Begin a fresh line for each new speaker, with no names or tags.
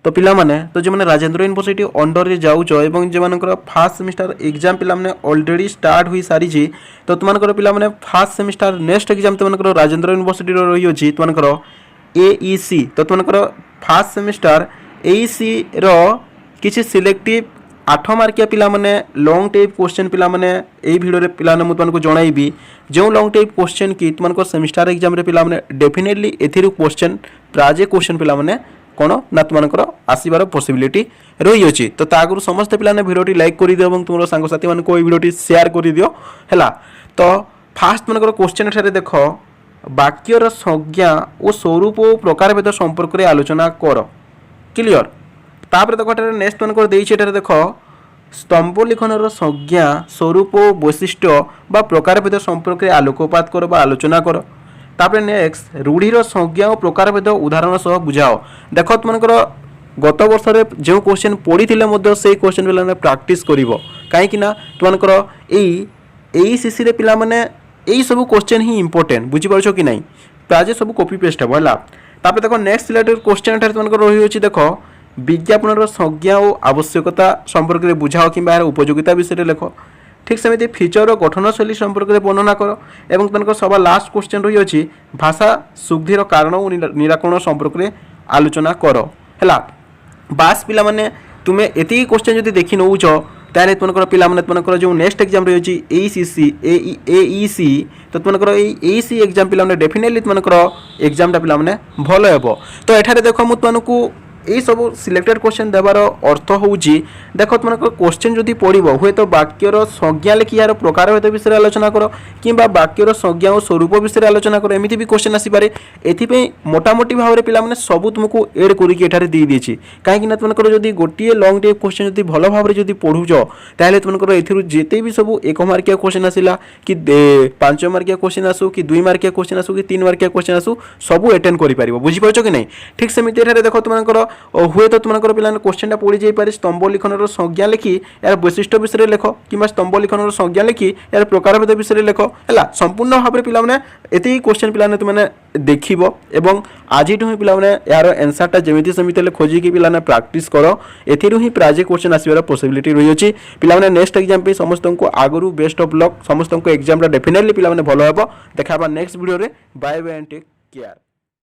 तो पिला माने तो जो राजेंद्र यूनिवर्सिटी अंडर रे जाउछ एवं जे मानकर फर्स्ट सेमिस्टर एग्जाम पिला माने ऑलरेडी स्टार्ट हुई सारी छी तो तुमनकर पिला माने फर्स्ट सेमिस्टर नेक्स्ट एग्जाम तुमनकर राजेंद्र यूनिवर्सिटी रो रही अछि तुमनकर एईसी तो तुमनकर फर्स्ट सेमिस्टर एईसी रो किछि सिलेक्टिव 8 मार्किया पिला माने लॉन्ग टाइप क्वेश्चन पिला माने एई वीडियो रे पिला ने तुमको जणाइबी जो लॉन्ग टाइप क्वेश्चन की तुमको सेमिस्टर एग्जाम रे पिला माने डेफिनेटली एथिरु क्वेश्चन प्राजे क्वेश्चन पिला माने कोन ना तुमनकर आसीबार पॉसिबिलिटी रही अछि तो तागुरु समस्त पिला ने वीडियो टी लाइक करि दियो एवं तुमरो संग साथी मान को वीडियो टी शेयर करि दियो हैला तो फास्ट मनकर क्वेश्चन एठारे देखो वाक्यर संज्ञा और स्वरूप और प्रकार भेद संपर्क रे आलोचना कर क्लियर तापर देखो एठारे नेक्स्ट मनकर देइछि एठारे देखो स्तंभ लिखनर संज्ञा स्वरूप और वैशिष्ट्य बा प्रकार भेद संपर्क रे आलोकपात कर बा आलोचना कर तापर नेक्स्ट रूढ़ीर संज्ञा और प्रकार भेद उदाहरण सह बुझाओ देखो तुमनकर गत वर्ष रे जो क्वेश्चन पढ़ी थिले मध्य से क्वेश्चन पिला प्रैक्टिस करिवो काहे कि ना तुमनकर एई सीसी रे पिला माने एई सब क्वेश्चन ही इंपोर्टेंट बुझी पारछो कि नहीं प्राजे सब कॉपी पेस्ट है होला तापर देखो नेक्स्ट रिलेटेड क्वेश्चन एठारे तुमनकर रही होची देखो विज्ञापनर संज्ञा और आवश्यकता संपर्क रे बुझाओ कि यार उपयोगिता विषय लेखो ठीक सेमती फीचर और गठनशैली संपर्क में वर्णना कर एवं तुमको सभा लास्ट क्वेश्चन रही अछि भाषा शुद्धिर कारण और निराकरण संपर्क में आलोचना कर हैला बास पिला माने तुमे एति क्वेश्चन जदि देखि नउछ तारे तुमनकर पिला माने तुमनकर जो नेक्स्ट एग्जाम रही अछि एईसीसी एईसी तो तुमनकर एईसी एग्जाम पिला माने डेफिनेटली तुमनकर एग्जाम ता पिला माने भलो हेबो तो एठारे देखो मु तुमनको यही सब सिलेक्टेड क्वेश्चन देवार अर्थ होउची देखो तुमको क्वेश्चन जदि पड़ो हुए तो वाक्यर संज्ञा लिखि यार प्रकार भेद विषय आलोचना कर कि वाक्यर संज्ञा और स्वरूप विषय आलोचना कर एमती भी क्वेश्चन आसीपे एथि मोटामोटी भाव में पिला सब तुमको एड करके दी देछि कहीं तुमको जदि गोटे लॉन्ग टाइप क्वेश्चन जदि भल भाव में जदि पढ़ुच ताहले तुमको एथिरु जेते भी सब 1 मार्किया क्वेश्चन आसिला कि 5 मार्किया क्वेश्चन आसू कि 2 मार्किया क्वेश्चन आसू कि 3 मार्किया क्वेश्चन आसू सब अटेंड कर पारिबो बुझि पारछो कि नहीं ठीक सेमिति एठारे देखो तुमको हुए तो तुमको पिला क्वेश्चन टा पड़ी जापे स्तंभ लिखनर संज्ञा लिखि यार वैशिष्ट्य विषय लेख कि स्तंभ लिखनर संज्ञा लिखि यार प्रकार भेद विषय लेख है संपूर्ण भाव में पिला एति क्वेश्चन पिला तुमने देखिबो एवं आज ही पिला यार आंसर टा जेमिति सेमिति खोजिकी पिला प्रैक्टिस कर एथिरु ही प्राजे क्वेश्चन आसीबार पॉसिबिलिटी रही अछि पिला नेक्स्ट एग्जाम पे समस्त को आगरु बेस्ट ऑफ लक समस्त को एग्जाम टा डेफिनेटली पिला भलो हेबो देखाबा नेक्स्ट वीडियो रे bye bye and take care.